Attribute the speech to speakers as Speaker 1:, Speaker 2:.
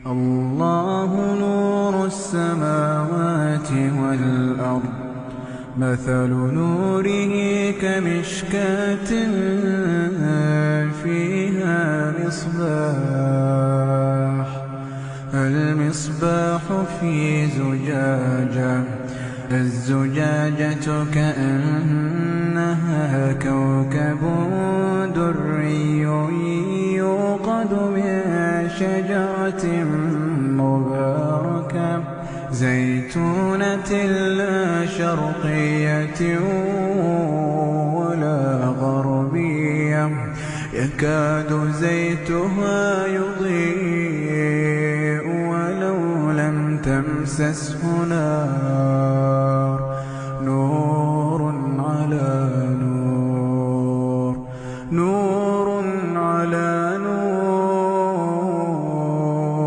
Speaker 1: الله نور السماوات والأرض، مثل نوره كمشكاة فيها مصباح، المصباح في زجاجة، الزجاجة كأنها كوكب دري يوقد من شجرة مباركة زيتونة لا شرقية ولا غربية، يكاد زيتها يضيء ولو لم تمسسه نار،